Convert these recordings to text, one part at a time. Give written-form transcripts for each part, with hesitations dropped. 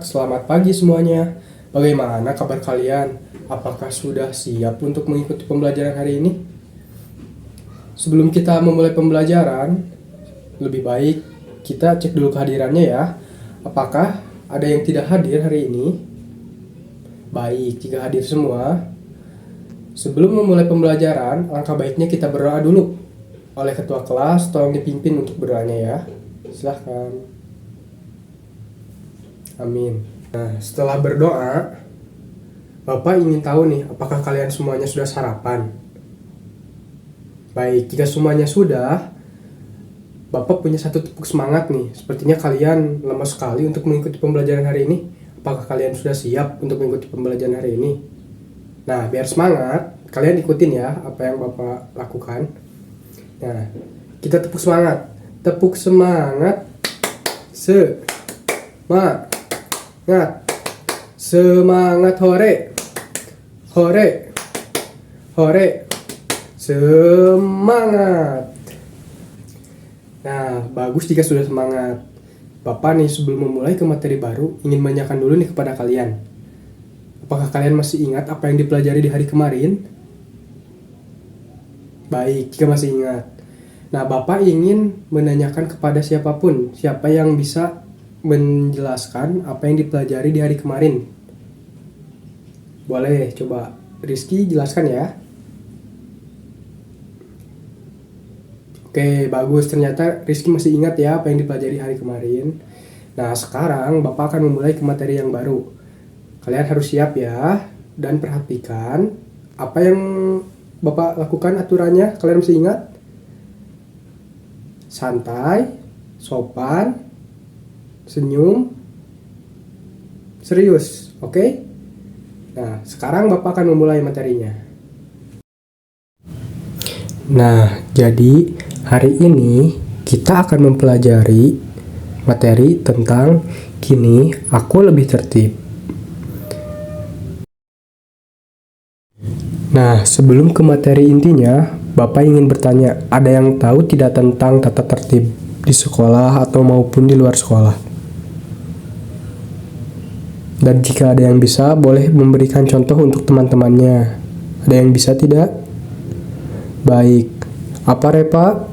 selamat pagi semuanya. Bagaimana kabar kalian? Apakah sudah siap untuk mengikuti pembelajaran hari ini? Sebelum kita memulai pembelajaran, lebih baik kita cek dulu kehadirannya ya. Apakah ada yang tidak hadir hari ini? Baik, jika hadir semua, sebelum memulai pembelajaran, alangkah baiknya kita berdoa dulu. Oleh ketua kelas, tolong dipimpin untuk berdoanya ya. Silahkan. Amin. Nah, setelah berdoa, Bapak ingin tahu nih, apakah kalian semuanya sudah sarapan? Baik, jika semuanya sudah, Bapak punya satu tepuk semangat nih. Sepertinya kalian lemas sekali untuk mengikuti pembelajaran hari ini. Apakah kalian sudah siap untuk mengikuti pembelajaran hari ini? Nah, biar semangat, kalian ikutin ya apa yang Bapak lakukan. Nah, kita tepuk semangat. Tepuk semangat. Semangat. Semangat, hore. Hore. Hore. Semangat. Nah, bagus jika sudah semangat. Bapak nih sebelum memulai ke materi baru ingin menanyakan dulu nih kepada kalian. Apakah kalian masih ingat apa yang dipelajari di hari kemarin? Baik, jika masih ingat. Nah, Bapak ingin menanyakan kepada siapapun, siapa yang bisa menjelaskan apa yang dipelajari di hari kemarin. Boleh, coba Rizky jelaskan ya. Oke, bagus. Ternyata Rizky masih ingat ya apa yang dipelajari hari kemarin. Nah, sekarang Bapak akan memulai ke materi yang baru. Kalian harus siap ya, dan perhatikan apa yang Bapak lakukan aturannya. Kalian masih ingat? Santai, sopan, senyum, serius, oke? Nah, sekarang Bapak akan memulai materinya. Nah, jadi hari ini kita akan mempelajari materi tentang kini aku lebih tertib. Nah, sebelum ke materi intinya, Bapak ingin bertanya, ada yang tahu tidak tentang tata tertib di sekolah atau maupun di luar sekolah? Dan jika ada yang bisa, boleh memberikan contoh untuk teman-temannya. Ada yang bisa tidak? Baik. Apa Repa?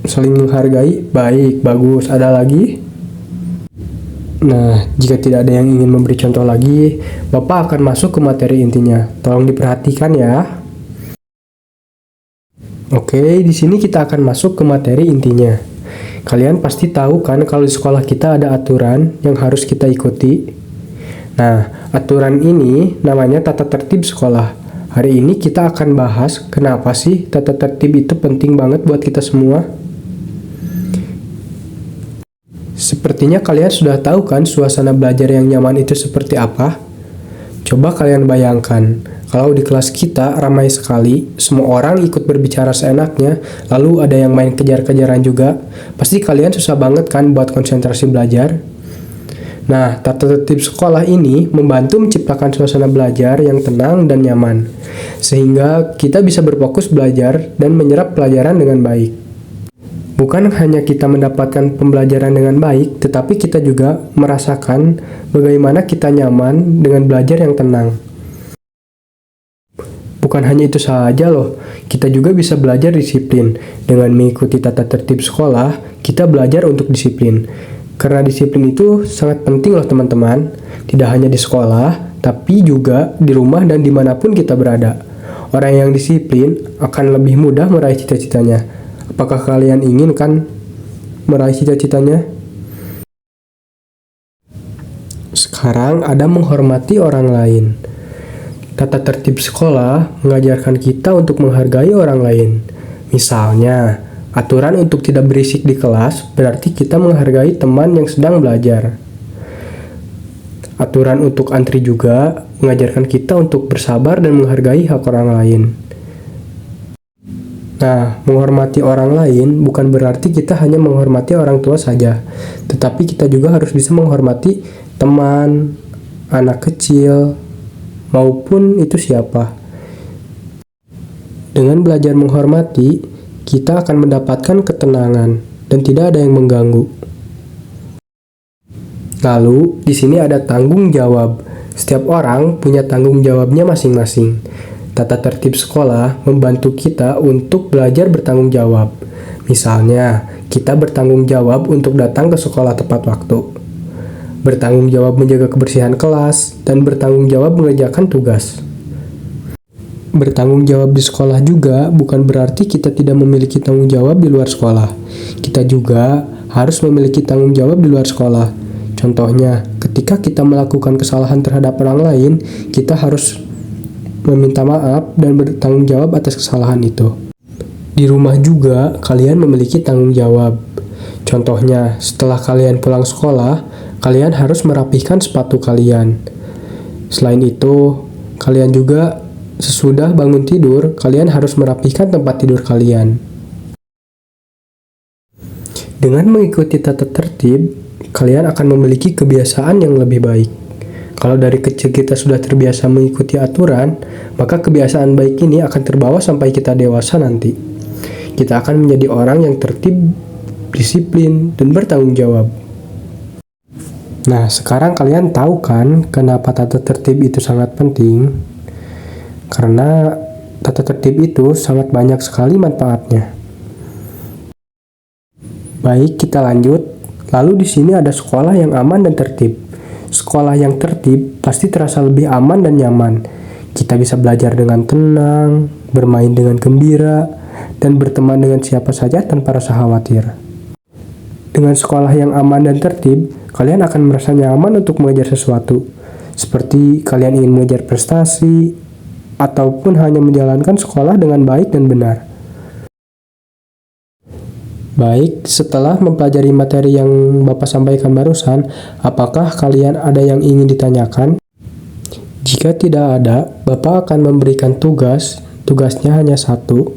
Saling menghargai? Baik, bagus. Ada lagi? Nah, jika tidak ada yang ingin memberi contoh lagi, Bapak akan masuk ke materi intinya. Tolong diperhatikan ya. Oke, di sini kita akan masuk ke materi intinya. Kalian pasti tahu kan kalau di sekolah kita ada aturan yang harus kita ikuti. Nah, aturan ini namanya tata tertib sekolah. Hari ini kita akan bahas kenapa sih tata tertib itu penting banget buat kita semua. Sepertinya kalian sudah tahu kan suasana belajar yang nyaman itu seperti apa? Coba kalian bayangkan, kalau di kelas kita ramai sekali, semua orang ikut berbicara seenaknya, lalu ada yang main kejar-kejaran juga, pasti kalian susah banget kan buat konsentrasi belajar? Nah, tata tertib sekolah ini membantu menciptakan suasana belajar yang tenang dan nyaman, sehingga kita bisa berfokus belajar dan menyerap pelajaran dengan baik. Bukan hanya kita mendapatkan pembelajaran dengan baik, tetapi kita juga merasakan bagaimana kita nyaman dengan belajar yang tenang. Bukan hanya itu saja loh, kita juga bisa belajar disiplin. Dengan mengikuti tata tertib sekolah, kita belajar untuk disiplin. Karena disiplin itu sangat penting loh teman-teman. Tidak hanya di sekolah, tapi juga di rumah dan dimanapun kita berada. Orang yang disiplin akan lebih mudah meraih cita-citanya. Apakah kalian ingin kan meraih cita-citanya? Sekarang ada menghormati orang lain. Tata tertib sekolah mengajarkan kita untuk menghargai orang lain. Misalnya, aturan untuk tidak berisik di kelas berarti kita menghargai teman yang sedang belajar. Aturan untuk antri juga mengajarkan kita untuk bersabar dan menghargai hak orang lain. Nah, menghormati orang lain bukan berarti kita hanya menghormati orang tua saja, tetapi kita juga harus bisa menghormati teman, anak kecil, maupun itu siapa. Dengan belajar menghormati, kita akan mendapatkan ketenangan dan tidak ada yang mengganggu. Lalu, di sini ada tanggung jawab. Setiap orang punya tanggung jawabnya masing-masing. Tata tertib sekolah membantu kita untuk belajar bertanggung jawab. Misalnya, kita bertanggung jawab untuk datang ke sekolah tepat waktu, bertanggung jawab menjaga kebersihan kelas, dan bertanggung jawab mengerjakan tugas. Bertanggung jawab di sekolah juga bukan berarti kita tidak memiliki tanggung jawab di luar sekolah. Kita juga harus memiliki tanggung jawab di luar sekolah. Contohnya, ketika kita melakukan kesalahan terhadap orang lain, kita harus meminta maaf dan bertanggung jawab atas kesalahan itu. Di rumah juga, kalian memiliki tanggung jawab. Contohnya, setelah kalian pulang sekolah, kalian harus merapihkan sepatu kalian. Selain itu, kalian juga sesudah bangun tidur, kalian harus merapihkan tempat tidur kalian. Dengan mengikuti tata tertib, kalian akan memiliki kebiasaan yang lebih baik. Kalau dari kecil kita sudah terbiasa mengikuti aturan, maka kebiasaan baik ini akan terbawa sampai kita dewasa nanti. Kita akan menjadi orang yang tertib, disiplin, dan bertanggung jawab. Nah, sekarang kalian tahu kan kenapa tata tertib itu sangat penting? Karena tata tertib itu sangat banyak sekali manfaatnya. Baik, kita lanjut. Lalu di sini ada sekolah yang aman dan tertib. Sekolah yang tertib pasti terasa lebih aman dan nyaman. Kita bisa belajar dengan tenang, bermain dengan gembira, dan berteman dengan siapa saja tanpa rasa khawatir. Dengan sekolah yang aman dan tertib, kalian akan merasa nyaman untuk mengejar sesuatu. Seperti kalian ingin mengejar prestasi, ataupun hanya menjalankan sekolah dengan baik dan benar. Baik, setelah mempelajari materi yang Bapak sampaikan barusan, apakah kalian ada yang ingin ditanyakan? Jika tidak ada, Bapak akan memberikan tugas. Tugasnya hanya satu,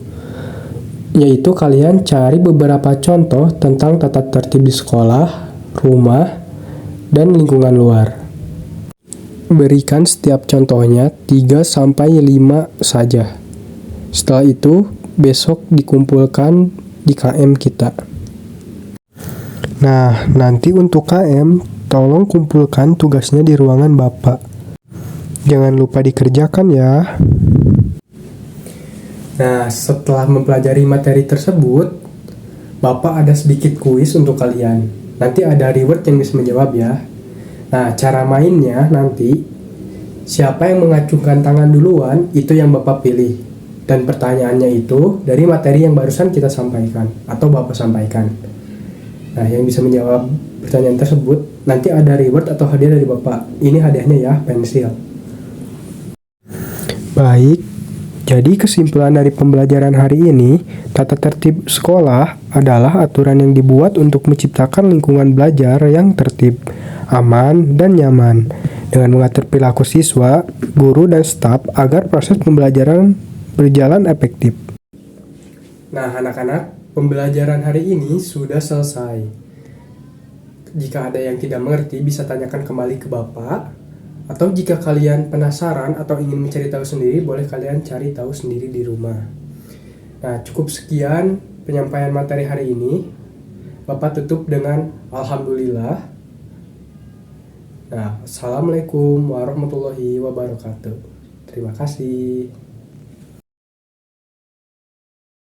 yaitu kalian cari beberapa contoh tentang tata tertib di sekolah, rumah, dan lingkungan luar. Berikan setiap contohnya 3-5 saja. Setelah itu, besok dikumpulkan di KM kita. Nah, nanti untuk KM, tolong kumpulkan tugasnya di ruangan Bapak. Jangan lupa dikerjakan ya. Nah, setelah mempelajari materi tersebut, Bapak ada sedikit kuis untuk kalian. Nanti ada reward yang bisa menjawab ya. Nah, cara mainnya nanti, siapa yang mengacungkan tangan duluan, itu yang Bapak pilih. Dan pertanyaannya itu dari materi yang barusan kita sampaikan atau Bapak sampaikan. Nah, yang bisa menjawab pertanyaan tersebut nanti ada reward atau hadiah dari Bapak. Ini hadiahnya ya, pensil. Baik, jadi kesimpulan dari pembelajaran hari ini, tata tertib sekolah adalah aturan yang dibuat untuk menciptakan lingkungan belajar yang tertib, aman, dan nyaman, dengan mengatur perilaku siswa, guru, dan staf agar proses pembelajaran berjalan efektif. Nah, anak-anak, pembelajaran hari ini sudah selesai. Jika ada yang tidak mengerti, bisa tanyakan kembali ke Bapak. Atau jika kalian penasaran atau ingin mencari tahu sendiri, boleh kalian cari tahu sendiri di rumah. Nah, cukup sekian penyampaian materi hari ini. Bapak tutup dengan Alhamdulillah. Nah, Assalamualaikum warahmatullahi wabarakatuh. Terima kasih.